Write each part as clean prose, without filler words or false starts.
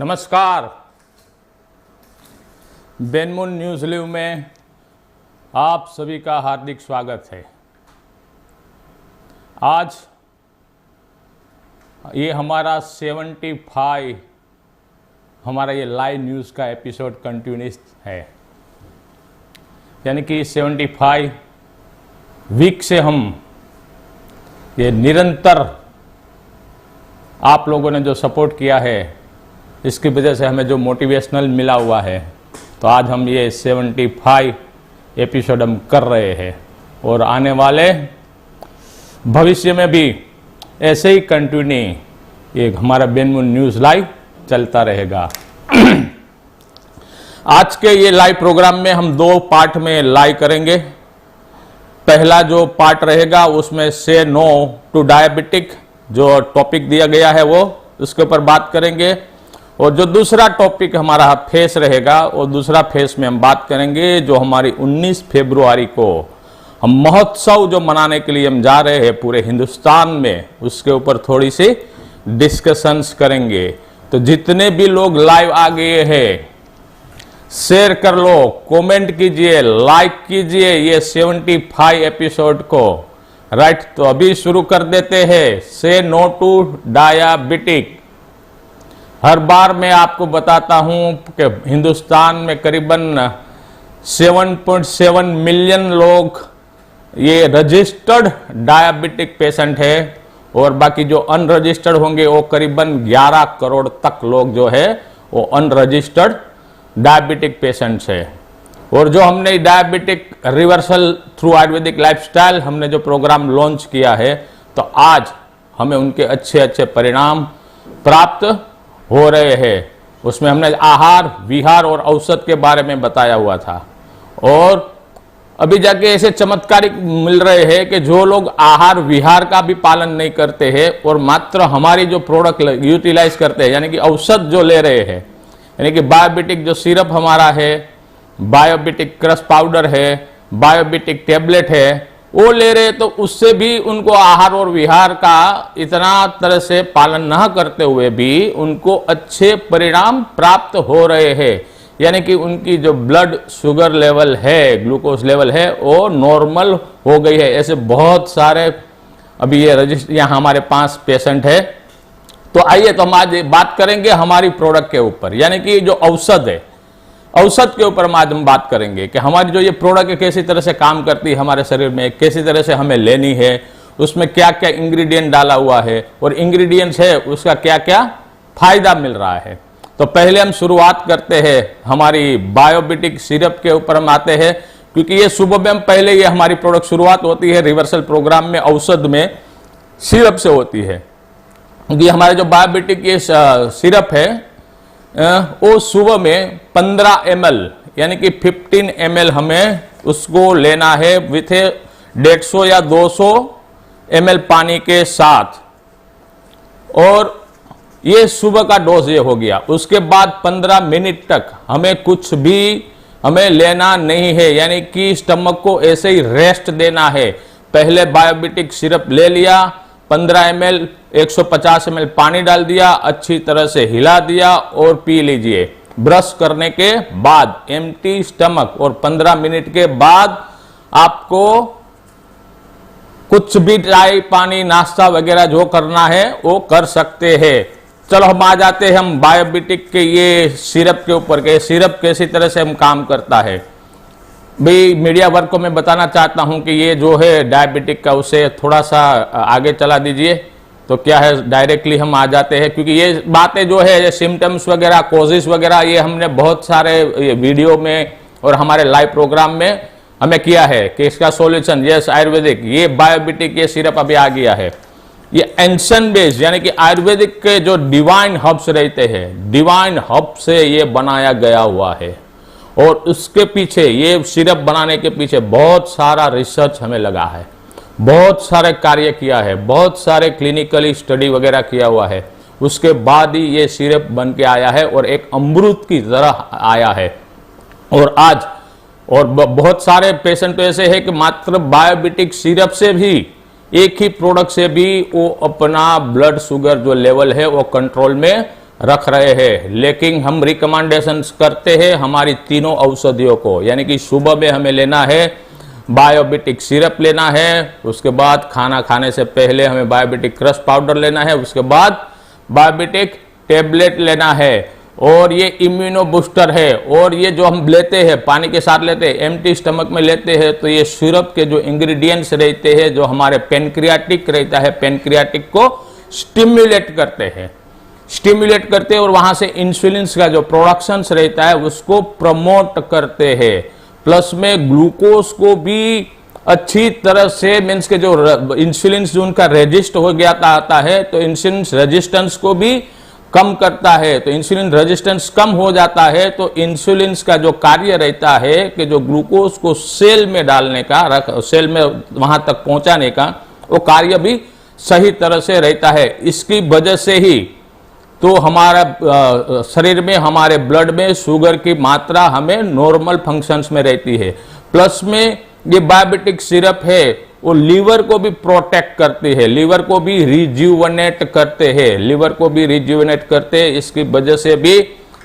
नमस्कार। बेनमून news live में आप सभी का हार्दिक स्वागत है। आज ये हमारा 75 हमारा ये लाइव न्यूज़ का एपिसोड कंटिन्यूस है, यानी कि 75 वीक से हम ये निरंतर आप लोगों ने जो सपोर्ट किया है, इसकी वजह से हमें जो मोटिवेशनल मिला हुआ है, तो आज हम ये 75 एपिसोड हम कर रहे हैं और आने वाले भविष्य में भी ऐसे ही कंटिन्यू ये हमारा बेनमून न्यूज़ लाइव चलता रहेगा। आज के ये लाइव प्रोग्राम में हम 2 पार्ट में लाइव करेंगे। पहला जो पार्ट रहेगा उसमें से नो टू डायबिटिक जो टॉपिक दिया गया है वो उसके ऊपर बात करेंगे, और जो दूसरा टॉपिक हमारा फेस रहेगा और दूसरा फेस में हम बात करेंगे जो हमारी 19 फरवरी को हम महोत्सव जो मनाने के लिए हम जा रहे हैं पूरे हिंदुस्तान में, उसके ऊपर थोड़ी सी डिस्कशंस करेंगे। तो जितने भी लोग लाइव आ गए हैं शेयर कर लो, कमेंट कीजिए, लाइक कीजिए ये 75 एपिसोड को। राइट, तो अभी शुरू कर देते हैं। से नो टू डायबिटिक। हर बार मैं आपको बताता हूं कि हिंदुस्तान में करीबन 7.7 मिलियन लोग ये रजिस्टर्ड डायबिटिक पेशेंट है, और बाकी जो अनरजिस्टर्ड होंगे वो करीबन 11 करोड़ तक लोग जो है वो अनरजिस्टर्ड डायबिटिक पेशेंट्स है। और जो हमने diabetic reversal through Ayurvedic lifestyle हमने जो प्रोग्राम लॉन्च किया है, तो आज हमें उनके अच्छे अच्छे परिणाम प्राप्त हो रहे हैं। उसमें हमने आहार, विहार और औषध के बारे में बताया हुआ था, और अभी जाके ऐसे चमत्कारिक मिल रहे हैं कि जो लोग आहार विहार का भी पालन नहीं करते हैं और मात्र हमारी जो प्रोडक्ट यूटिलाइज करते हैं, यानी कि औषध जो ले रहे हैं, यानी कि बायोबिटिक जो सिरप हमारा है, बायोबिटिक क्रश पाउडर है, बायोबिटिक टेबलेट है, वो ले रहे, तो उससे भी उनको आहार और विहार का इतना तरह से पालन न करते हुए भी उनको अच्छे परिणाम प्राप्त हो रहे हैं। यानी कि उनकी जो ब्लड शुगर लेवल है, ग्लूकोज लेवल है, वो नॉर्मल हो गई है। ऐसे बहुत सारे अभी ये रजिस्टर यहाँ हमारे पास पेशेंट है। तो आइए, तो हम आज बात करेंगे हमारी प्रोडक्ट के ऊपर, यानी कि जो औषध है, औषध के ऊपर आज हम बात करेंगे कि हमारी जो ये प्रोडक्ट है कैसी तरह से काम करती है हमारे शरीर में, कैसी तरह से हमें लेनी है, उसमें क्या क्या इंग्रेडिएंट डाला हुआ है और इंग्रेडिएंट्स है उसका क्या क्या फायदा मिल रहा है। तो पहले हम शुरुआत करते हैं हमारी बायोबिटिक सिरप के ऊपर हम आते हैं, क्योंकि ये सुबह में हम पहले ये हमारी प्रोडक्ट शुरुआत होती है रिवर्सल प्रोग्राम में औषध में सिरप से होती है। क्योंकि हमारे जो बायोबिटिक ये सिरप है वो सुबह में 15 ml यानी कि 15 ml हमें उसको लेना है विथ 150 या 200 ml पानी के साथ, और ये सुबह का डोज ये हो गया। उसके बाद 15 मिनट तक हमें कुछ भी हमें लेना नहीं है, यानी कि स्टमक को ऐसे ही रेस्ट देना है। पहले बायोबिटिक सिरप ले लिया, 15 ml 150 ml पानी डाल दिया, अच्छी तरह से हिला दिया और पी लीजिए। ब्रश करने के बाद एम्प्टी स्टमक, और 15 मिनट के बाद आपको कुछ भी चाय पानी नाश्ता वगैरह जो करना है वो कर सकते हैं। चलो हम आ जाते हैं हम बायोबिटिक के ये सिरप के ऊपर के सिरप कैसी तरह से हम काम करता है। भाई मीडिया वर्ग को मैं बताना चाहता हूं कि ये जो है डायबिटिक का, उसे थोड़ा सा आगे चला दीजिए। तो क्या है, डायरेक्टली हम आ जाते हैं, क्योंकि ये बातें जो है, ये सिम्टम्स वगैरह, कोजेस वगैरह, ये हमने बहुत सारे वीडियो में और हमारे लाइव प्रोग्राम में हमें किया है कि इसका सॉल्यूशन यस आयुर्वेदिक ये बायोबिटिक ये सिरप अभी आ गया है। ये एंशन बेस्ड, यानी कि आयुर्वेदिक के जो डिवाइन हर्ब्स रहते हैं, डिवाइन हर्ब से ये बनाया गया हुआ है, और उसके पीछे ये सिरप बनाने के पीछे बहुत सारा रिसर्च हमें लगा है, बहुत सारे कार्य किया है, बहुत सारे क्लिनिकली स्टडी वगैरह किया हुआ है। उसके बाद ही ये सिरप बन के आया है और एक अमृत की तरह आया है। और आज और बहुत सारे पेशेंट ऐसे हैं कि मात्र बायोबिटिक सिरप से भी, एक ही प्रोडक्ट से भी वो अपना ब्लड शुगर जो लेवल है वो कंट्रोल में रख रहे हैं, लेकिन हम रिकमेंडेशंस करते हैं हमारी तीनों औषधियों को, यानी कि सुबह में हमें लेना है बायोबिटिक सिरप लेना है, उसके बाद खाना खाने से पहले हमें बायोबिटिक क्रश पाउडर लेना है, उसके बाद बायोबिटिक टेबलेट लेना है, और ये इम्यूनो बूस्टर है। और ये जो हम लेते हैं पानी के साथ लेते हैं, एम्प्टी स्टमक में लेते हैं, तो ये सिरप के जो इंग्रेडिएंट्स रहते हैं जो हमारे पेनक्रियाटिक रहता है, पेनक्रियाटिक को स्टिम्युलेट करते हैं और वहां से इंसुलिन का जो प्रोडक्शन रहता है उसको प्रमोट करते हैं। प्लस में ग्लूकोज को भी अच्छी तरह से मीन्स के जो इंसुलिन जो उनका रेजिस्ट हो गया आता है, तो इंसुलिन रेजिस्टेंस को भी कम करता है। तो इंसुलिन रेजिस्टेंस कम हो जाता है तो इंसुलिन का जो कार्य रहता है कि जो ग्लूकोज को सेल में डालने का, सेल में वहां तक पहुंचाने का, वो कार्य भी सही तरह से रहता है। इसकी वजह से ही तो हमारा शरीर में, हमारे ब्लड में शुगर की मात्रा हमें नॉर्मल फंक्शंस में रहती है। प्लस में ये बायोबिटिक सिरप है वो लीवर को भी प्रोटेक्ट करती है, लीवर को भी रिज्यूवनेट करते हैं, लीवर को भी रिज्यूवनेट करते हैं। इसकी वजह से भी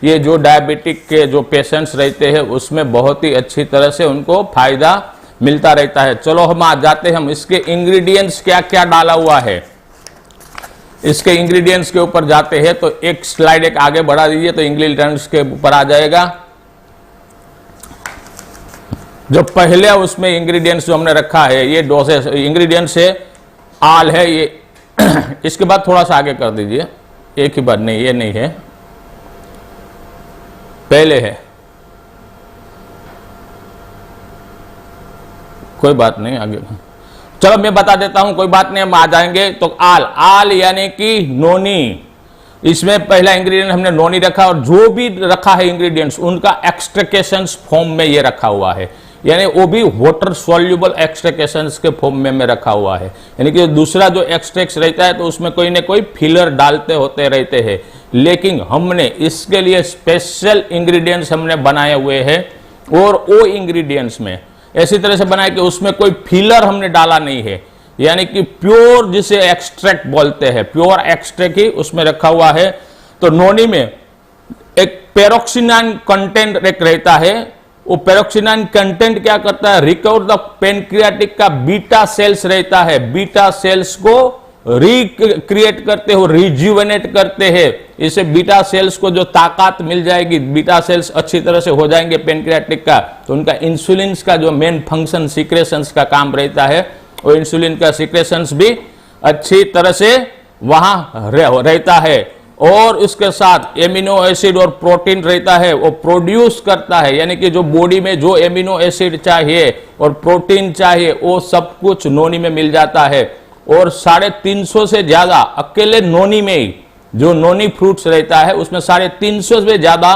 ये जो डायबिटिक के जो पेशेंट्स रहते हैं उसमें बहुत ही अच्छी तरह से उनको फायदा मिलता रहता है। चलो हम आज जाते हैं, हम इसके इंग्रेडिएंट्स क्या क्या डाला हुआ है, इसके इंग्रेडिएंट्स के ऊपर जाते हैं। तो एक स्लाइड एक आगे बढ़ा दीजिए तो इंग्रेडिएंट्स के ऊपर आ जाएगा। जो पहले उसमें इंग्रेडिएंट्स जो हमने रखा है, ये डोसेज इंग्रेडिएंट्स है, आल है ये इसके बाद थोड़ा सा आगे कर दीजिए, एक ही बार नहीं, ये नहीं है, पहले है, कोई बात नहीं आगे। चलो मैं बता देता हूं, कोई बात नहीं, हम आ जाएंगे। तो आल यानी कि नोनी, इसमें पहला इंग्रेडिएंट हमने नोनी रखा, और जो भी रखा है इंग्रेडिएंट्स उनका एक्सट्रैक्शंस फॉर्म में ये रखा हुआ है, यानी वो भी वाटर सॉल्युबल एक्सट्रैक्शंस के फॉर्म में रखा हुआ है। यानी कि दूसरा जो एक्सट्रैक्ट रहता है तो उसमें कोई ना कोई फिलर डालते होते रहते हैं, लेकिन हमने इसके लिए स्पेशल इंग्रेडिएंट्स हमने बनाए हुए हैं, और वो इंग्रेडिएंट्स में ऐसी तरह से बनाए कि उसमें कोई फिलर हमने डाला नहीं है, यानी कि प्योर जिसे एक्सट्रैक्ट बोलते हैं, प्योर एक्सट्रैक्ट ही उसमें रखा हुआ है। तो नोनी में एक पेरोक्सिनाइन कंटेंट एक रहता है, वो पेरोक्सिनाइन कंटेंट क्या करता है, रिकवर द पेनक्रियाटिक का बीटा सेल्स रहता है, बीटा सेल्स को रिक्रिएट करते हो, रिज्यूवेनेट करते हैं। इससे बीटा सेल्स को जो ताकत मिल जाएगी, बीटा सेल्स अच्छी तरह से हो जाएंगे पेनक्रियाटिक का, तो उनका इंसुलिन का जो मेन फंक्शन सिक्रेशंस का काम रहता है, वो इंसुलिन का सिक्रेशंस भी अच्छी तरह से वहां रहता है। और उसके साथ एमिनो एसिड और प्रोटीन रहता है, वो प्रोड्यूस करता है, यानी कि जो बॉडी में जो एमिनो एसिड चाहिए और प्रोटीन चाहिए वो सब कुछ नोनी में मिल जाता है। और 350 से ज्यादा अकेले नोनी में ही, जो नोनी फ्रूट्स रहता है उसमें 350 से ज्यादा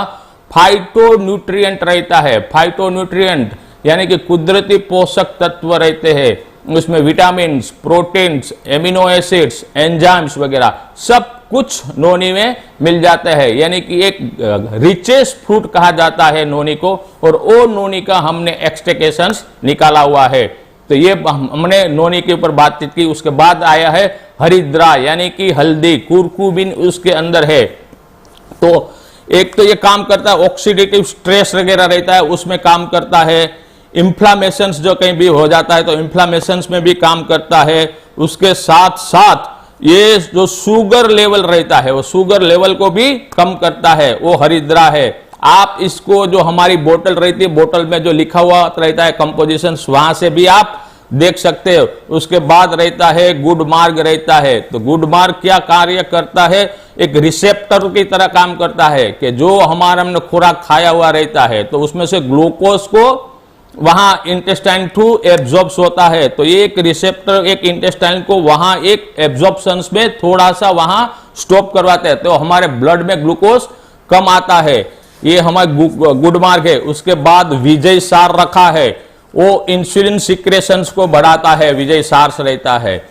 फाइटोन्यूट्रिएंट रहता है। फाइटोन्यूट्रिएंट यानी कि कुदरती पोषक तत्व रहते हैं, उसमें vitamin, proteins, amino acids, enzymes वगैरह सब कुछ नोनी में मिल जाता है, यानी कि एक रिचेस्ट फ्रूट कहा जाता है नोनी को। और वो नोनी का हमने एक्सट्रैक्शंस निकाला हुआ है। तो ये हमने नोनी के ऊपर बातचीत की। उसके बाद आया है हरिद्रा यानी कि हल्दी, कुरकुमिन उसके अंदर है। तो एक तो ये काम करता है, ऑक्सीडेटिव स्ट्रेस वगैरह रहता है उसमें काम करता है, इन्फ्लामेशंस जो कहीं भी हो जाता है तो इन्फ्लामेशंस में भी काम करता है। उसके साथ साथ ये जो शुगर लेवल रहता है वो शुगर लेवल को भी कम करता है, वो हरिद्रा है। आप इसको जो हमारी बोतल रहती है, बोतल में जो लिखा हुआ रहता है कंपोजिशन, वहां से भी आप देख सकते हो। उसके बाद रहता है गुड मार्ग रहता है। तो गुड मार्ग क्या कार्य करता है, एक रिसेप्टर की तरह काम करता है कि जो हमारा हमने खुराक खाया हुआ रहता है तो उसमें से ग्लूकोज को वहां इंटेस्टाइन थ्रू एब्जॉर्ब्स होता है। तो ये एक रिसेप्टर एक इंटेस्टाइन को वहां एक एब्जॉर्प्शन में थोड़ा सा वहां स्टॉप करवाते हैं, तो हमारे ब्लड में ग्लूकोज कम आता है। ये हमारे गुड मार्ग है। उसके बाद विजय सार रखा है, वो इंसुलिन सिक्रेशंस को बढ़ाता है, विजय सार रहता है।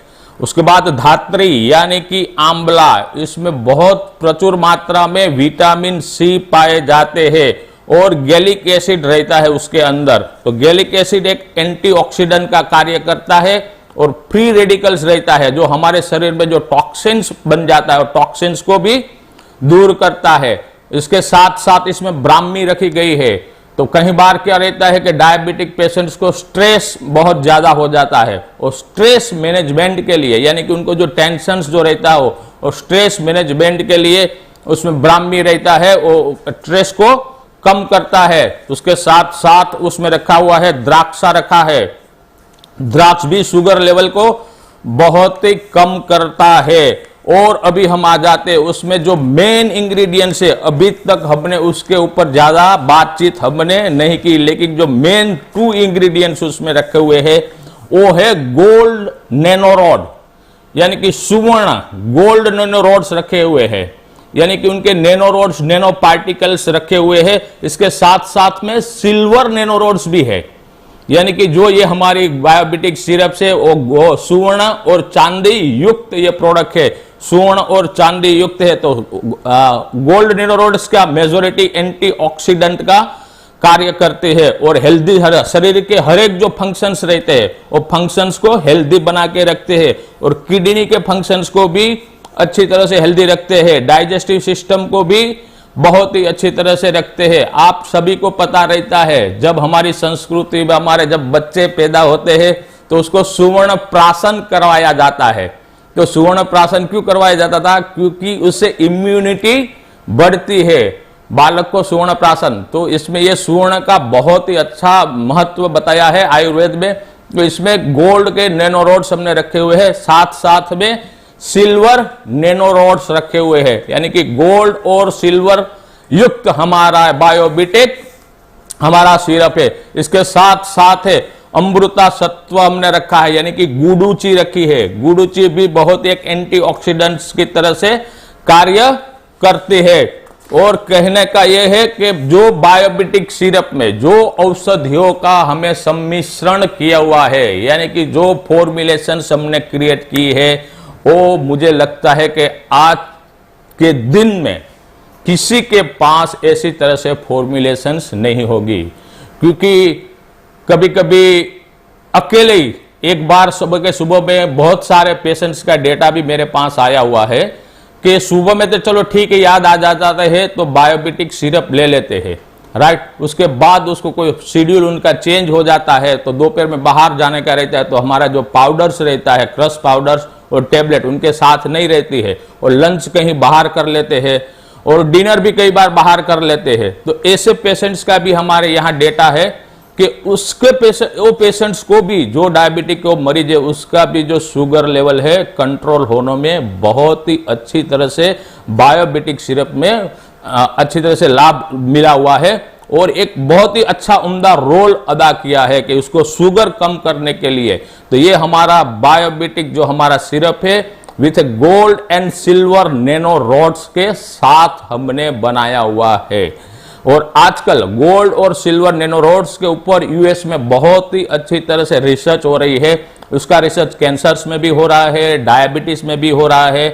उसके बाद धात्री यानी कि आंवला, इसमें बहुत प्रचुर मात्रा में विटामिन सी पाए जाते हैं और गैलिक एसिड रहता है उसके अंदर। तो गैलिक एसिड एक एंटीऑक्सीडेंट का कार्य करता है और फ्री रेडिकल्स रहता है, जो हमारे शरीर में जो टॉक्सिन्स बन जाता है और टॉक्सिन्स को भी दूर करता है। इसके साथ साथ इसमें ब्राह्मी रखी गई है। तो कई बार क्या रहता है कि डायबिटिक पेशेंट्स को स्ट्रेस बहुत ज्यादा हो जाता है, और स्ट्रेस मैनेजमेंट के लिए, यानी कि उनको जो टेंशन जो रहता हो और स्ट्रेस मैनेजमेंट के लिए उसमें ब्राह्मी रहता है, वो स्ट्रेस को कम करता है। उसके साथ साथ उसमें रखा हुआ है द्राक्षा रखा है। द्राक्ष भी शुगर लेवल को बहुत ही कम करता है। और अभी हम आ जाते हैं उसमें जो मेन इंग्रेडिएंट्स है, अभी तक हमने उसके ऊपर ज्यादा बातचीत हमने नहीं की, लेकिन जो मेन 2 इंग्रेडिएंट्स उसमें रखे हुए हैं वो है गोल्ड नैनोरॉड, यानी कि सुवर्ण गोल्ड नैनोरॉड्स रखे हुए हैं, यानी कि उनके नैनोरॉड्स नैनो पार्टिकल्स रखे हुए हैं। इसके साथ साथ में सिल्वर नैनोरॉड्स भी है, यानी कि जो ये हमारी बायोबिटिक सिरप से वो सुवर्ण और चांदी युक्त ये प्रोडक्ट है, सुवर्ण और चांदी युक्त है। तो गोल्ड नैनोरॉड्स का मेजोरिटी एंटीऑक्सीडेंट का कार्य करते हैं और हेल्दी शरीर के हर एक जो फंक्शंस रहते हैं वो फंक्शंस को हेल्दी बना के रखते हैं, और किडनी के फंक्शंस को भी अच्छी तरह से हेल्दी रखते हैं, डाइजेस्टिव सिस्टम को भी बहुत ही अच्छी तरह से रखते हैं। आप सभी को पता रहता है जब हमारी संस्कृति में हमारे जब बच्चे पैदा होते हैं तो उसको सुवर्ण प्राशन करवाया जाता है। तो सुवर्ण प्राशन क्यों करवाया जाता था? क्योंकि उससे इम्यूनिटी बढ़ती है, बालक को सुवर्ण प्राशन। तो इसमें यह सुवर्ण का बहुत ही अच्छा महत्व बताया है आयुर्वेद में। तो इसमें गोल्ड के नैनोरॉड्स हमने रखे हुए हैं, साथ साथ में सिल्वर नैनोरॉड्स रखे हुए हैं, यानी कि गोल्ड और सिल्वर युक्त हमारा बायोबिटिक हमारा सिरप है। इसके साथ साथ है अमृता सत्व हमने रखा है, यानी कि गुडुचि रखी है। गुडुचि भी बहुत एक एंटीऑक्सीडेंट्स की तरह से कार्य करती है। और कहने का यह है कि जो बायोबिटिक सिरप में जो औषधियों का हमें सम्मिश्रण किया हुआ है, यानी कि जो फॉर्मुलेशन हमने क्रिएट की है, वो मुझे लगता है कि आज के दिन में किसी के पास ऐसी तरह से फॉर्मुलेशंस नहीं होगी। क्योंकि कभी कभी अकेले ही एक बार सुबह में बहुत सारे पेशेंट्स का डेटा भी मेरे पास आया हुआ है कि सुबह में तो चलो ठीक है याद आ जाता है तो बायोबिटिक सिरप ले लेते हैं, राइट। उसके बाद उसको कोई शेड्यूल उनका चेंज हो जाता है तो दोपहर में बाहर जाने का रहता है, तो हमारा जो पाउडर्स रहता है, क्रश पाउडर्स और टेबलेट उनके साथ नहीं रहती है, और लंच कहीं बाहर कर लेते हैं और डिनर भी कई बार बाहर कर लेते हैं। तो ऐसे पेशेंट्स का भी हमारे यहाँ डेटा है कि उसके पेशेंट्स को भी जो डायबिटिक को मरीज है उसका भी जो शुगर लेवल है कंट्रोल होने में बहुत ही अच्छी तरह से बायोबिटिक सिरप में अच्छी तरह से लाभ मिला हुआ है, और एक बहुत ही अच्छा उम्दा रोल अदा किया है कि उसको शुगर कम करने के लिए। तो ये हमारा बायोबिटिक जो हमारा सिरप है with gold and silver nano rods के साथ हमने बनाया हुआ है। और आजकल गोल्ड और सिल्वर नैनो रॉड्स के ऊपर यूएस में बहुत ही अच्छी तरह से रिसर्च हो रही है। उसका रिसर्च कैंसर्स में भी हो रहा है, डायबिटीज में भी हो रहा है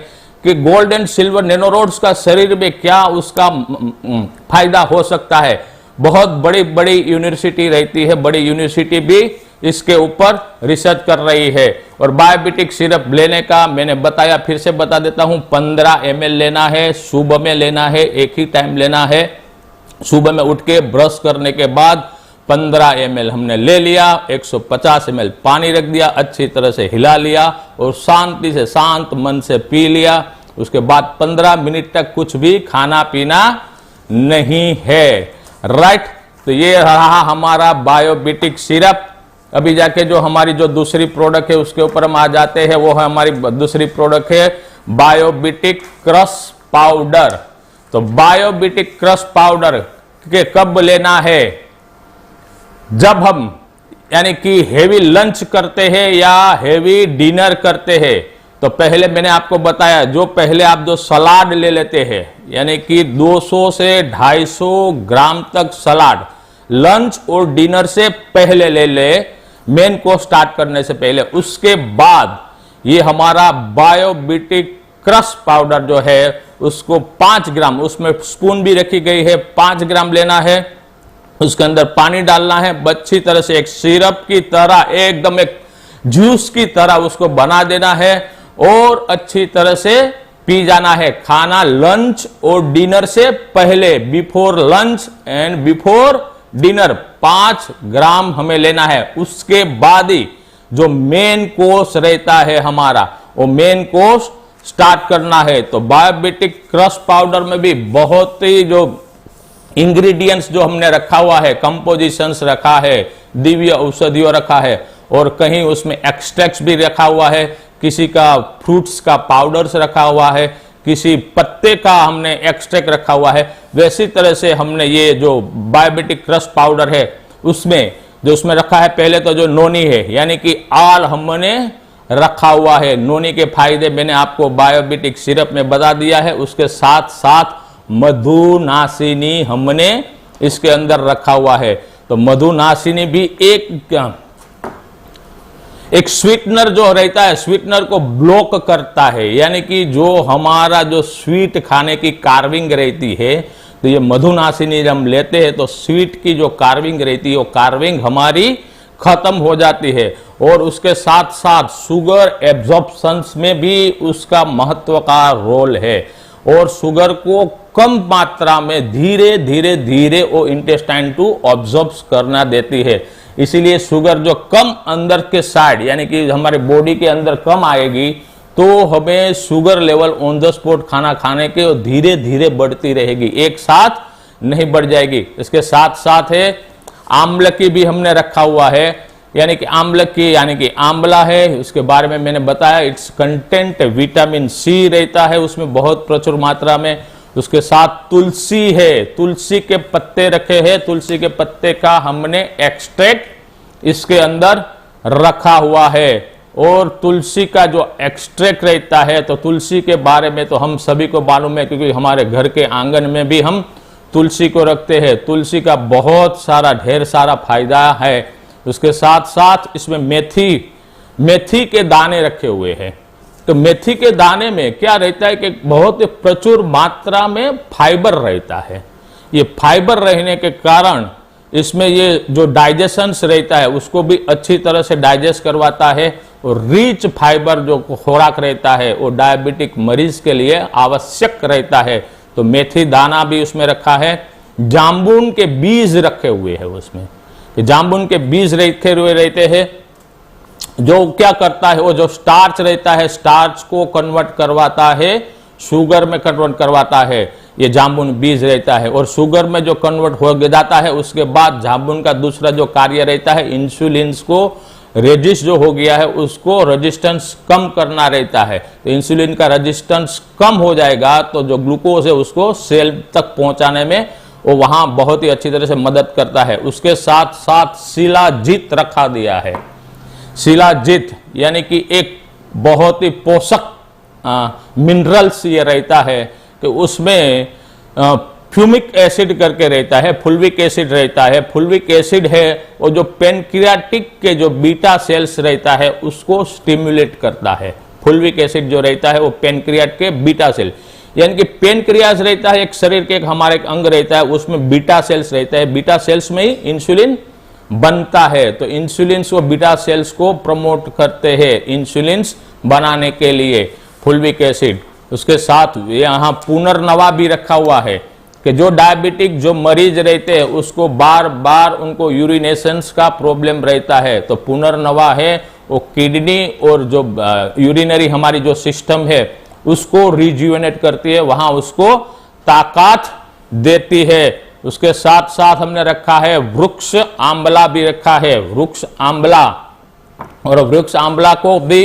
कि gold and silver nano rods का शरीर में क्या उसका फायदा हो सकता है। बहुत बड़ी बड़ी यूनिवर्सिटी रहती है, बड़ी यूनिवर्सिटी भी इसके ऊपर रिसर्च कर रही है। और बायोबिटिक सिरप लेने का मैंने बताया, फिर से बता देता हूं, 15 ml लेना है, सुबह में लेना है, एक ही टाइम लेना है। सुबह में उठ के ब्रश करने के बाद 15 ml हमने ले लिया, 150 ml पानी रख दिया, अच्छी तरह से हिला लिया और शांति से शांत मन से पी लिया। उसके बाद 15 मिनट तक कुछ भी खाना पीना नहीं है, राइट। तो ये रहा हमारा बायोबिटिक सिरप। अभी जाके जो हमारी जो दूसरी प्रोडक्ट है उसके ऊपर हम आ जाते हैं, वो है हमारी दूसरी प्रोडक्ट है बायोबिटिक क्रश पाउडर। तो बायोबिटिक क्रश पाउडर के कब लेना है? जब हम यानी कि हेवी लंच करते हैं या हेवी डिनर करते हैं। तो पहले मैंने आपको बताया जो पहले आप जो सलाद ले लेते हैं, यानी कि 200 से 250 ग्राम तक सलाद लंच और डिनर से पहले ले ले, मेन को स्टार्ट करने से पहले। उसके बाद ये हमारा बायोबिटिक क्रश पाउडर जो है उसको 5 ग्राम, उसमें स्पून भी रखी गई है, 5 ग्राम लेना है। उसके अंदर पानी डालना है, अच्छी तरह से एक सिरप की तरह, एकदम एक जूस की तरह उसको बना देना है और अच्छी तरह से पी जाना है। खाना लंच और डिनर से पहले, before lunch and before dinner 5 ग्राम हमें लेना है। उसके बाद ही जो मेन कोर्स रहता है हमारा, वो मेन कोर्स स्टार्ट करना है। तो बायोबिटिक क्रश पाउडर में भी बहुत ही जो इंग्रेडिएंट्स जो हमने रखा हुआ है, कंपोजिशंस रखा है, दिव्य औषधियों रखा है, और कहीं उसमें एक्सट्रैक्ट्स भी रखा हुआ है, किसी का फ्रूट्स का पाउडर्स रखा हुआ है, किसी पत्ते का हमने एक्सट्रैक्ट रखा हुआ है। वैसी तरह से हमने ये जो बायोबिटिक क्रश पाउडर है उसमें रखा है, पहले तो जो नोनी है, यानी कि आल हमने रखा हुआ है। नोनी के फायदे मैंने आपको बायोबिटिक सिरप में बता दिया है। उसके साथ साथ मधुनाशिनी हमने इसके अंदर रखा हुआ है। तो मधुनाशिनी भी एक स्वीटनर जो रहता है, स्वीटनर को ब्लॉक करता है, यानी कि जो हमारा जो स्वीट खाने की कार्विंग रहती है, तो ये मधुनाशिनी जब हम लेते हैं तो स्वीट की जो कार्विंग रहती है वो कार्विंग हमारी खत्म हो जाती है। और उसके साथ साथ शुगर एब्जॉर्प्शंस में भी उसका महत्व का रोल है, और शुगर को कम मात्रा में धीरे धीरे धीरे वो इंटेस्टाइन टू ऑब्जॉर्ब करना देती है। इसीलिए शुगर जो कम अंदर के साइड, यानी कि हमारे बॉडी के अंदर कम आएगी, तो हमें sugar level on the spot खाना खाने के धीरे धीरे बढ़ती रहेगी, एक साथ नहीं बढ़ जाएगी। इसके साथ साथ है आम्ल की भी हमने रखा हुआ है, यानी कि आंवला है, उसके बारे में मैंने बताया। इट्स कंटेंट विटामिन सी रहता है उसमें बहुत प्रचुर मात्रा में। उसके साथ तुलसी है, तुलसी के पत्ते रखे हैं, तुलसी के पत्ते का हमने एक्सट्रैक्ट इसके अंदर रखा हुआ है। और तुलसी का जो एक्सट्रैक्ट रहता है, तो तुलसी के बारे में तो हम सभी को मालूम है, क्योंकि हमारे घर के आंगन में भी हम तुलसी को रखते हैं। तुलसी का बहुत सारा ढेर सारा फायदा है। उसके साथ साथ इसमें मेथी के दाने रखे हुए हैं। तो मेथी के दाने में क्या रहता है कि बहुत प्रचुर मात्रा में फाइबर रहता है। ये फाइबर रहने के कारण इसमें ये जो डाइजेशंस रहता है उसको भी अच्छी तरह से डाइजेस्ट करवाता है। और रिच फाइबर जो खुराक रहता है वो डायबिटिक मरीज के लिए आवश्यक रहता है। तो मेथी दाना भी उसमें रखा है। जामुन के बीज रखे हुए हैं उसमें, जामुन के बीज रखे हुए रहते हैं, जो क्या करता है, वो जो स्टार्च रहता है, स्टार्च को कन्वर्ट करवाता है, शुगर में कन्वर्ट करवाता है, ये जामुन बीज रहता है। और शुगर में जो कन्वर्ट हो जाता है, उसके बाद जामुन का दूसरा जो कार्य रहता है, इंसुलिन को रेजिस्ट जो हो गया है उसको रेजिस्टेंस कम करना रहता है। तो इंसुलिन का रेजिस्टेंस कम हो जाएगा तो जो ग्लूकोज है उसको सेल तक पहुंचाने में वो वहां बहुत ही अच्छी तरह से मदद करता है। उसके साथ साथ शिलाजीत रखा दिया है। शिलाजीत यानी कि एक बहुत ही पोषक मिनरल्स ये रहता है कि उसमें फ्यूमिक एसिड करके रहता है, फुल्विक एसिड रहता है। फुल्विक एसिड है वो जो पेनक्रियाटिक के जो बीटा सेल्स रहता है उसको स्टिमुलेट करता है। फुल्विक एसिड जो रहता है वो पेनक्रियाट के बीटा सेल, यानी कि पेनक्रियाज रहता है एक शरीर के एक हमारे एक अंग रहता है, उसमें बीटा सेल्स रहता है। बीटा सेल्स में ही इंसुलिन बनता है। तो इंसुलिन को बीटा सेल्स को प्रमोट करते हैं इंसुलिन बनाने के लिए फुल्विक एसिड। उसके साथ यहाँ पुनर्नवा भी रखा हुआ है कि जो डायबिटिक जो मरीज रहते हैं उसको बार बार उनको यूरिनेशंस का प्रॉब्लम रहता है, तो पुनर्नवा है वो किडनी और जो यूरिनरी हमारी जो सिस्टम है उसको रिज्यूनेट करती है, वहां उसको ताकत देती है। उसके साथ साथ हमने रखा है वृक्ष आंवला भी रखा है, वृक्ष आंवला। और वृक्ष आंवला को भी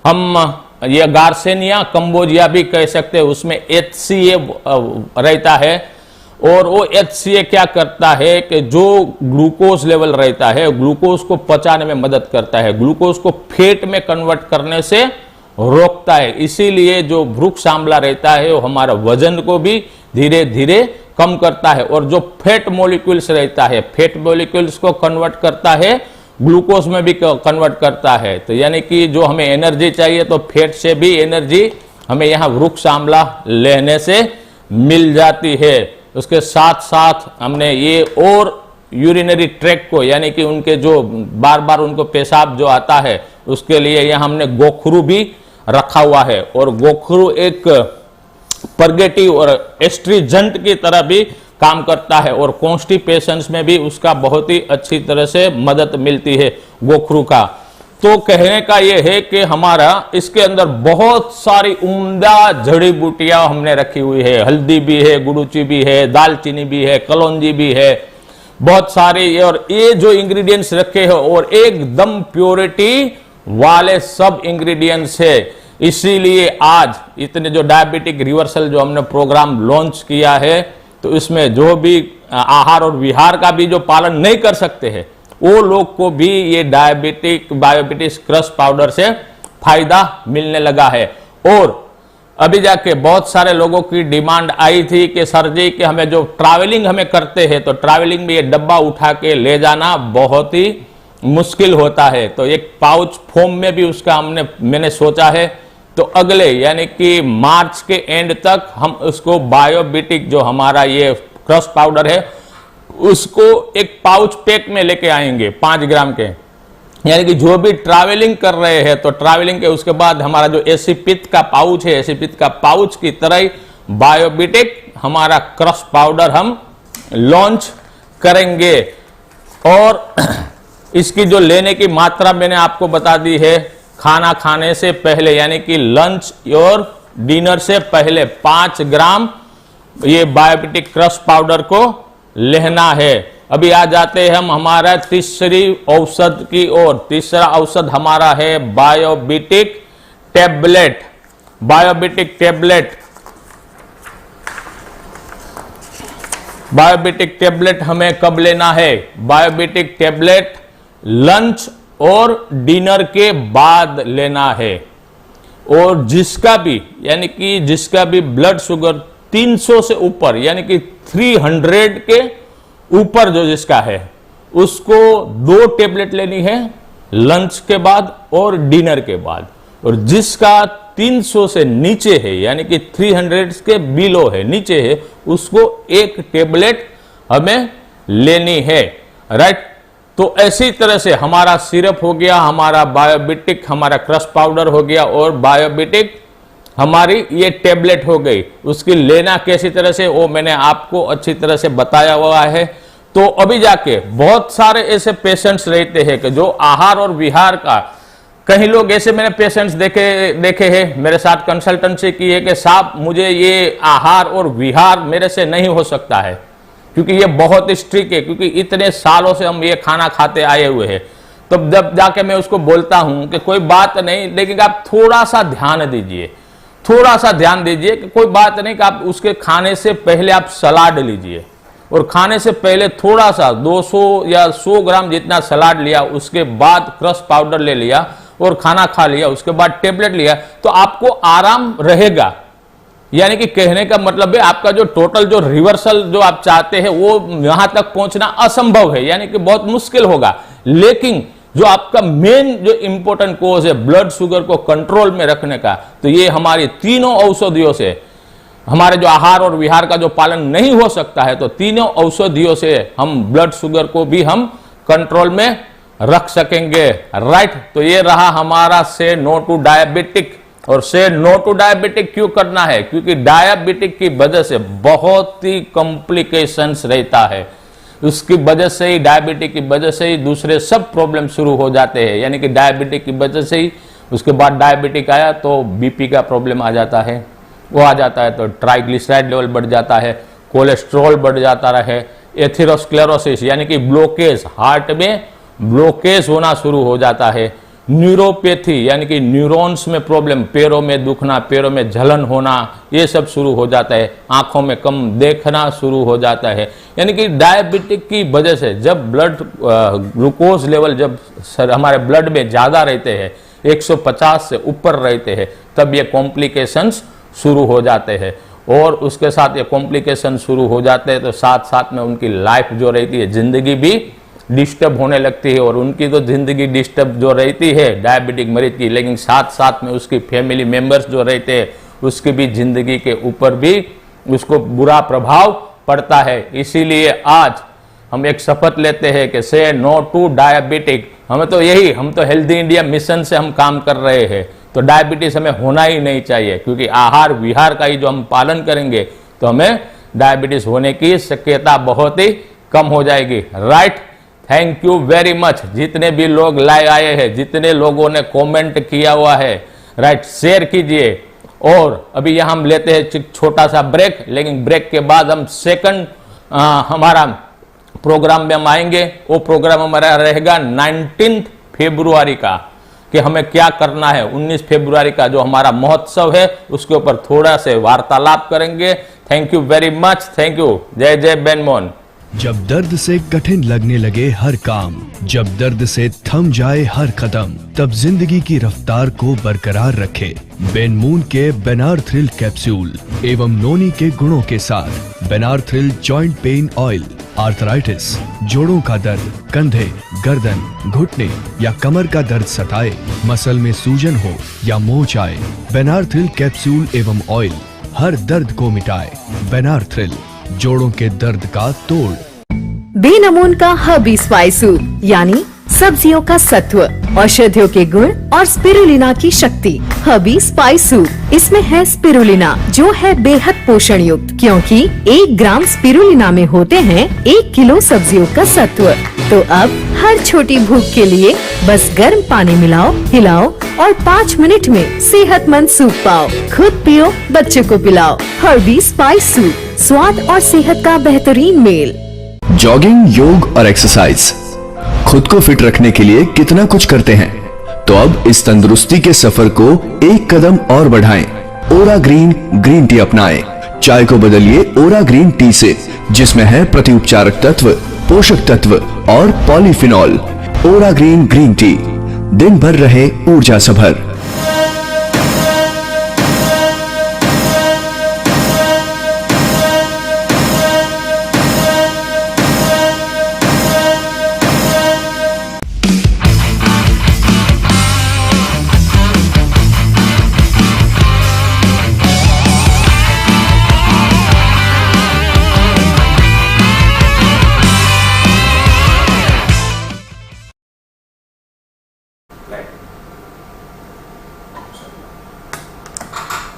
हम ये गार्सेनिया कंबोजिया भी कह सकते हैं। उसमें HCA रहता है और वो HCA क्या करता है कि जो ग्लूकोज लेवल रहता है ग्लूकोज को पचाने में मदद करता है, ग्लूकोज को फैट में कन्वर्ट करने से रोकता है। इसीलिए जो वृक्ष आंवला रहता है वो हमारा वजन को भी धीरे धीरे कम करता है। और जो फैट मॉलिक्यूल्स रहता है, फैट मॉलिक्यूल्स को कन्वर्ट करता है, ग्लूकोज में भी कन्वर्ट करता है। तो यानी कि जो हमें एनर्जी चाहिए तो फैट से भी एनर्जी हमें यहाँ वृक्ष आंवला लेने से मिल जाती है। उसके साथ साथ हमने ये और यूरिनरी ट्रैक्ट को, यानी कि उनके जो बार बार उनको पेशाब जो आता है उसके लिए यहाँ हमने गोखरू भी रखा हुआ है। और गोखरू एक परगेटिव और एस्ट्रीजेंट की तरह भी काम करता है और कॉन्स्टिपेशंस में भी उसका बहुत ही अच्छी तरह से मदद मिलती है गोखरू का। तो कहने का यह है कि हमारा इसके अंदर बहुत सारी उम्दा जड़ी बूटियां हमने रखी हुई है, हल्दी भी है, गुड़ूची भी है, दालचीनी भी है, कलौंजी भी है, बहुत सारे, और ये जो इंग्रेडिएंट्स रखे हैं और एकदम प्योरिटी वाले सब इंग्रेडिएंट्स है। इसीलिए आज इतने जो डायबिटिक रिवर्सल जो हमने प्रोग्राम लॉन्च किया है, तो इसमें जो भी आहार और विहार का भी जो पालन नहीं कर सकते हैं वो लोग को भी ये बायोबिटिक्स क्रश पाउडर से फायदा मिलने लगा है। और अभी जाके बहुत सारे लोगों की डिमांड आई थी कि सर जी कि हमें जो ट्रैवलिंग हमें करते हैं तो ट्रैवलिंग में ये डब्बा उठा के ले जाना बहुत ही मुश्किल होता है, तो एक पाउच फोम में भी उसका मैंने सोचा है। तो अगले यानी कि मार्च के एंड तक हम उसको बायोबिटिक जो हमारा ये क्रश पाउडर है उसको एक पाउच पैक में लेके आएंगे 5 ग्राम के, यानी कि जो भी ट्रैवलिंग कर रहे हैं तो ट्रैवलिंग के उसके बाद हमारा जो एसीपित का पाउच है, एसीपित का पाउच की तरह ही बायोबिटिक हमारा क्रश पाउडर हम लॉन्च करेंगे। और इसकी जो लेने की मात्रा मैंने आपको बता दी है, खाना खाने से पहले यानी कि लंच और डिनर से पहले 5 ग्राम ये बायोबिटिक क्रश पाउडर को लेना है। अभी आ जाते हैं हम हमारा तीसरी औषध की ओर। तीसरा औषध हमारा है बायोबिटिक टेबलेट। बायोबिटिक टेबलेट, बायोबिटिक टेबलेट हमें कब लेना है? बायोबिटिक टेबलेट लंच और डिनर के बाद लेना है। और जिसका भी यानी कि जिसका भी ब्लड शुगर 300 से ऊपर यानी कि 300 के ऊपर जो जिसका है उसको 2 टेबलेट लेनी है लंच के बाद और डिनर के बाद। और जिसका 300 से नीचे है यानी कि 300 के बिलो है, नीचे है, उसको 1 टेबलेट हमें लेनी है। राइट, तो ऐसी तरह से हमारा सिरप हो गया, हमारा बायोबिटिक, हमारा क्रश पाउडर हो गया और बायोबिटिक हमारी ये टेबलेट हो गई। उसकी लेना कैसी तरह से वो मैंने आपको अच्छी तरह से बताया हुआ है। तो अभी जाके बहुत सारे ऐसे पेशेंट्स रहते हैं कि जो आहार और विहार का, कई लोग ऐसे मैंने पेशेंट्स देखे हैं, मेरे साथ कंसल्टेंसी की है कि साहब मुझे ये आहार और विहार मेरे से नहीं हो सकता है क्योंकि ये बहुत स्ट्रिक्ट है, क्योंकि इतने सालों से हम ये खाना खाते आए हुए हैं। तो जब जाके मैं उसको बोलता हूं कि कोई बात नहीं, लेकिन आप थोड़ा सा ध्यान दीजिए, थोड़ा सा ध्यान दीजिए कि कोई बात नहीं कि आप उसके खाने से पहले आप सलाद लीजिए और खाने से पहले थोड़ा सा 200 या 100 ग्राम जितना सलाद लिया, उसके बाद क्रश पाउडर ले लिया और खाना खा लिया, उसके बाद टेबलेट लिया, तो आपको आराम रहेगा। यानी कि कहने का मतलब है आपका जो टोटल जो रिवर्सल जो आप चाहते हैं वो यहां तक पहुंचना असंभव है, यानी कि बहुत मुश्किल होगा। लेकिन जो आपका मेन जो इंपॉर्टेंट कोज है ब्लड शुगर को कंट्रोल में रखने का, तो ये हमारी तीनों औषधियों से, हमारे जो आहार और विहार का जो पालन नहीं हो सकता है, तो तीनों औषधियों से हम ब्लड शुगर को भी हम कंट्रोल में रख सकेंगे। राइट, तो ये रहा हमारा से नो टू डायबिटिक। और से नो टू डायबिटिक क्यों करना है? क्योंकि डायबिटिक की वजह से बहुत ही कॉम्प्लिकेशंस रहता है, उसकी वजह से ही, डायबिटिक की वजह से ही दूसरे सब प्रॉब्लम शुरू हो जाते हैं। यानी कि डायबिटिक की वजह से ही, उसके बाद डायबिटिक आया तो बीपी का प्रॉब्लम आ जाता है, वो आ जाता है तो ट्राइग्लिसराइड लेवल बढ़ जाता है, कोलेस्ट्रॉल बढ़ जाता है, एथेरोस्क्लेरोसिस यानी कि ब्लॉकेज, हार्ट में ब्लॉकेज होना शुरू हो जाता है, न्यूरोपैथी यानी कि न्यूरॉन्स में प्रॉब्लम, पैरों में दुखना, पैरों में जलन होना, ये सब शुरू हो जाता है, आंखों में कम देखना शुरू हो जाता है। यानी कि डायबिटिक की वजह से जब ब्लड ग्लूकोज लेवल जब हमारे ब्लड में ज़्यादा रहते हैं, 150 से ऊपर रहते हैं, तब ये कॉम्प्लिकेशंस शुरू हो जाते हैं। और उसके साथ ये कॉम्प्लिकेशन शुरू हो जाते हैं तो साथ साथ में उनकी लाइफ जो रहती है, जिंदगी भी डिस्टर्ब होने लगती है। और उनकी तो जिंदगी डिस्टर्ब जो रहती है डायबिटिक मरीज की, लेकिन साथ साथ में उसकी फैमिली मेंबर्स जो रहते हैं उसकी भी जिंदगी के ऊपर भी उसको बुरा प्रभाव पड़ता है। इसीलिए आज हम एक शपथ लेते हैं कि से नो टू डायबिटिक। हम तो हेल्दी इंडिया मिशन से हम काम कर रहे हैं, तो डायबिटीज हमें होना ही नहीं चाहिए, क्योंकि आहार विहार का ही जो हम पालन करेंगे तो हमें डायबिटीज होने की शक्यता बहुत ही कम हो जाएगी। Right, thank you very much. जितने भी लोग लाइव आए हैं, जितने लोगों ने कमेंट किया हुआ है, राइट, शेयर कीजिए। और अभी यहां हम लेते हैं छोटा सा ब्रेक, लेकिन ब्रेक के बाद हम सेकंड हमारा प्रोग्राम में हम आएंगे। वो प्रोग्राम हमारा रहेगा 19 फरवरी का, कि हमें क्या करना है। 19 फरवरी का जो हमारा महोत्सव है उसके ऊपर थोड़ा से वार्तालाप करेंगे। Thank you very much, thank you. जय जय बेनमोहन। जब दर्द से कठिन लगने लगे हर काम, जब दर्द से थम जाए हर कदम, तब जिंदगी की रफ्तार को बरकरार रखे बेनमून के बेनार्थ्रिल कैप्सूल एवं नोनी के गुणों के साथ बेनार्थ्रिल जॉइंट पेन ऑयल। आर्थराइटिस, जोड़ों का दर्द, कंधे, गर्दन, घुटने या कमर का दर्द सताए, मसल में सूजन हो या मोच आए, बेनार्थ्रिल कैप्सूल एवं ऑयल हर दर्द को मिटाए। बेनार्थ्रिल, जोड़ों के दर्द का तोड़। बेनमून का हर्बी स्पाइस सूप यानी सब्जियों का सत्व, औषधियों के गुण और स्पिरुलिना की शक्ति। हर्बी स्पाइस सूप, इसमें है स्पिरुलिना जो है बेहद पोषण युक्त, क्योंकि 1 ग्राम स्पिरुलिना में होते हैं 1 किलो सब्जियों का सत्व। तो अब हर छोटी भूख के लिए बस गर्म पानी मिलाओ, हिलाओ और 5 मिनट में सेहतमंद सूप पाओ। खुद पियो, बच्चे को पिलाओ। हर्बी स्पाइस सूप, स्वाद और सेहत का बेहतरीन मेल। जॉगिंग, योग और एक्सरसाइज खुद को फिट रखने के लिए कितना कुछ करते हैं, तो अब इस तंदुरुस्ती के सफर को एक कदम और बढ़ाएं। ओरा ग्रीन ग्रीन टी अपनाएं। चाय को बदलिए ओरा ग्रीन टी से, जिसमें है प्रतिउपचारक तत्व, पोषक तत्व और पॉलीफिनॉल। ओरा ग्रीन ग्रीन टी, दिन भर रहे ऊर्जा सभर।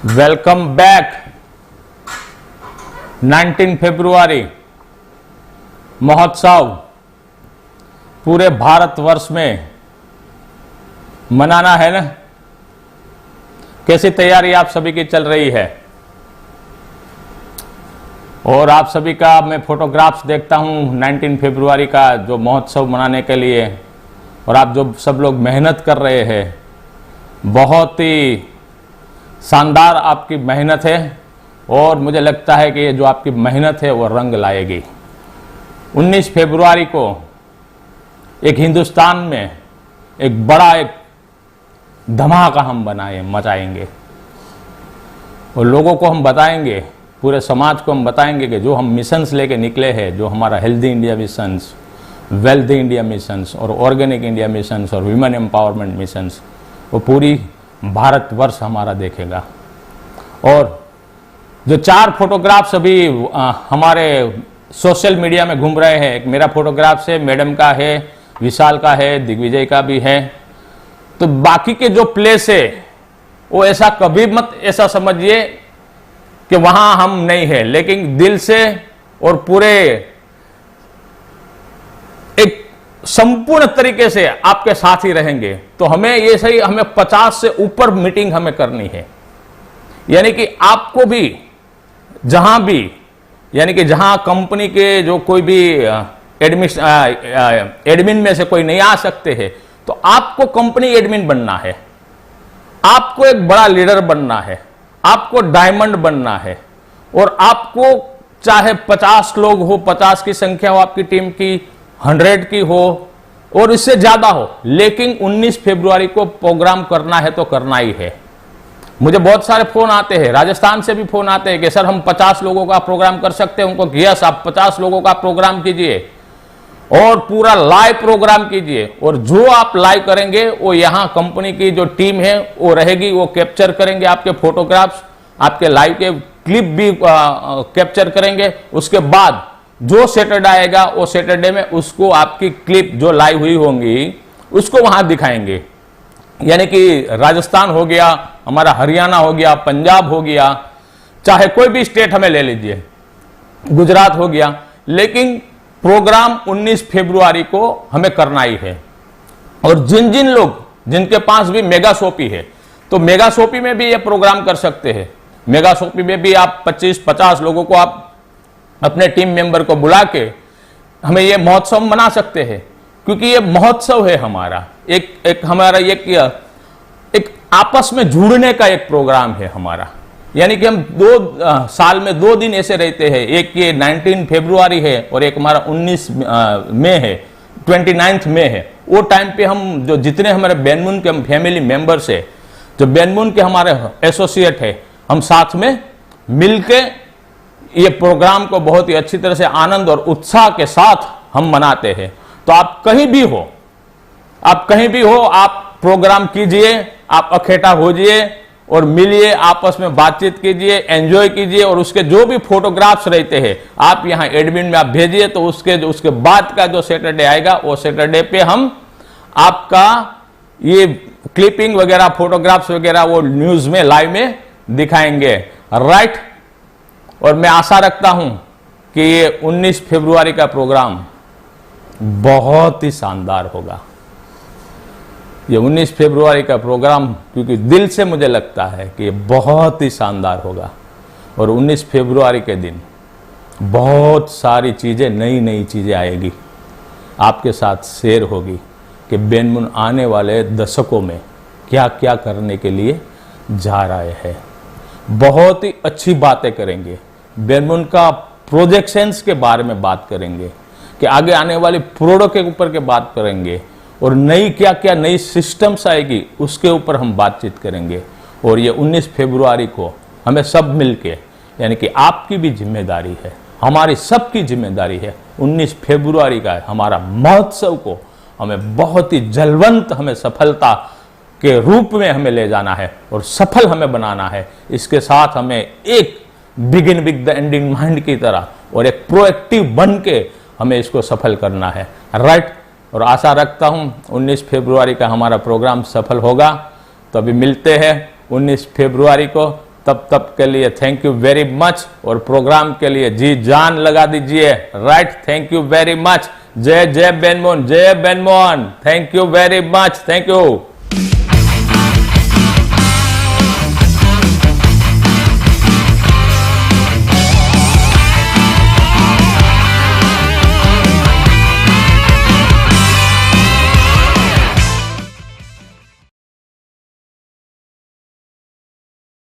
Welcome back. 19 फरवरी महोत्सव पूरे भारतवर्ष में मनाना है ना। कैसी तैयारी आप सभी की चल रही है? और आप सभी का मैं फोटोग्राफ्स देखता हूं 19 फरवरी का जो महोत्सव मनाने के लिए, और आप जो सब लोग मेहनत कर रहे हैं, बहुत ही शानदार आपकी मेहनत है। और मुझे लगता है कि ये जो आपकी मेहनत है वो रंग लाएगी। 19 फरवरी को एक हिंदुस्तान में एक बड़ा एक धमाका हम मचाएंगे, और लोगों को हम बताएंगे, पूरे समाज को हम बताएंगे कि जो हम मिशंस लेके निकले हैं, जो हमारा healthy India missions, wealthy India missions और ऑर्गेनिक इंडिया मिशंस और ह्यूमन एम्पावरमेंट मिशंस, वो पूरी भारतवर्ष हमारा देखेगा। और जो 4 फोटोग्राफ्स अभी हमारे सोशल मीडिया में घूम रहे हैं, एक मेरा फोटोग्राफ्स है, मैडम का है, विशाल का है, दिग्विजय का भी है। तो बाकी के जो प्लेस है वो ऐसा कभी मत ऐसा समझिए कि वहां हम नहीं है, लेकिन दिल से और पूरे एक संपूर्ण तरीके से आपके साथ ही रहेंगे। तो हमें ये सही, हमें 50 से ऊपर मीटिंग हमें करनी है, यानी कि आपको भी जहां भी, यानी कि जहां कंपनी के जो कोई भी एडमिन में से कोई नहीं आ सकते हैं, तो आपको कंपनी एडमिन बनना है, आपको एक बड़ा लीडर बनना है, आपको डायमंड बनना है। और आपको चाहे 50 लोग हो, 50 की संख्या हो आपकी टीम की, 100 की हो और इससे ज्यादा हो, लेकिन 19 फरवरी को प्रोग्राम करना है तो करना ही है। मुझे बहुत सारे फोन आते हैं, राजस्थान से भी फोन आते हैं कि सर हम 50 लोगों का प्रोग्राम कर सकते हैं। उनको यस, आप 50 लोगों का प्रोग्राम कीजिए और पूरा लाइव प्रोग्राम कीजिए, और जो आप लाइव करेंगे वो यहां कंपनी की जो टीम है वो रहेगी, वो कैप्चर करेंगे आपके फोटोग्राफ्स, आपके लाइव के क्लिप भी कैप्चर करेंगे। उसके बाद जो सैटरडे आएगा वो सैटरडे में उसको आपकी क्लिप जो लाइव हुई होंगी उसको वहां दिखाएंगे। यानी कि राजस्थान हो गया, हमारा हरियाणा हो गया, पंजाब हो गया, चाहे कोई भी स्टेट हमें ले लीजिए, गुजरात हो गया, लेकिन प्रोग्राम 19 फरवरी को हमें करना ही है। और जिन जिन लोग जिनके पास भी मेगा शॉपी है, तो मेगा शॉपी में भी ये प्रोग्राम कर सकते हैं। मेगा शॉपी में भी आप 25-50 लोगों को आप अपने टीम मेंबर को बुला के हमें ये महोत्सव मना सकते हैं, क्योंकि ये महोत्सव है हमारा, एक हमारा एक आपस में जुड़ने का एक प्रोग्राम है हमारा। यानी कि हम साल में 2 दिन ऐसे रहते हैं, एक ये 19 फरवरी है और एक हमारा 19 मई है, 29 मई है। वो टाइम पे हम जो जितने हमारे बेनमून के फैमिली मेंबर्स है, जो बेनमून के हमारे एसोसिएट है, हम साथ में मिलके ये प्रोग्राम को बहुत ही अच्छी तरह से आनंद और उत्साह के साथ हम मनाते हैं। तो आप कहीं भी हो, आप प्रोग्राम कीजिए, आप इकट्ठा होजिए और मिलिए, आपस में बातचीत कीजिए, एंजॉय कीजिए, और उसके जो भी फोटोग्राफ्स रहते हैं आप यहाँ एडमिन में आप भेजिए। तो उसके बाद का जो सैटरडे आएगा, वो सैटरडे पे हम आपका ये क्लिपिंग वगैरह, फोटोग्राफ्स वगैरह वो न्यूज में लाइव में दिखाएंगे, राइट। और मैं आशा रखता हूं कि ये 19 फरवरी का प्रोग्राम बहुत ही शानदार होगा। ये 19 फरवरी का प्रोग्राम, क्योंकि दिल से मुझे लगता है कि ये बहुत ही शानदार होगा। और 19 फरवरी के दिन बहुत सारी चीजें, नई नई चीजें आएगी, आपके साथ शेयर होगी कि बेनमून आने वाले दशकों में क्या क्या करने के लिए जा रहे हैं। बहुत ही अच्छी बातें करेंगे, बेनमून का प्रोजेक्शंस के बारे में बात करेंगे, कि आगे आने वाली प्रोडक्ट के ऊपर के बात करेंगे, और नई क्या क्या नई सिस्टम्स आएगी उसके ऊपर हम बातचीत करेंगे। और ये 19 फरवरी को हमें सब मिलके, यानी कि आपकी भी जिम्मेदारी है, हमारी सबकी जिम्मेदारी है, 19 फरवरी का हमारा महोत्सव को हमें बहुत ही जलवंत, हमें सफलता के रूप में हमें ले जाना है और सफल हमें बनाना है। इसके साथ हमें एक begin with the ending mind की तरह और एक प्रोएक्टिव बन के हमें इसको सफल करना है, राइट। और आशा रखता हूं 19 फरवरी का हमारा प्रोग्राम सफल होगा। तो अभी मिलते हैं 19 फरवरी को, तब के लिए थैंक यू वेरी मच, और प्रोग्राम के लिए जी जान लगा दीजिए, right. Thank you very much. जय जय बेनमून, जय बेनमून, thank you very much, thank you.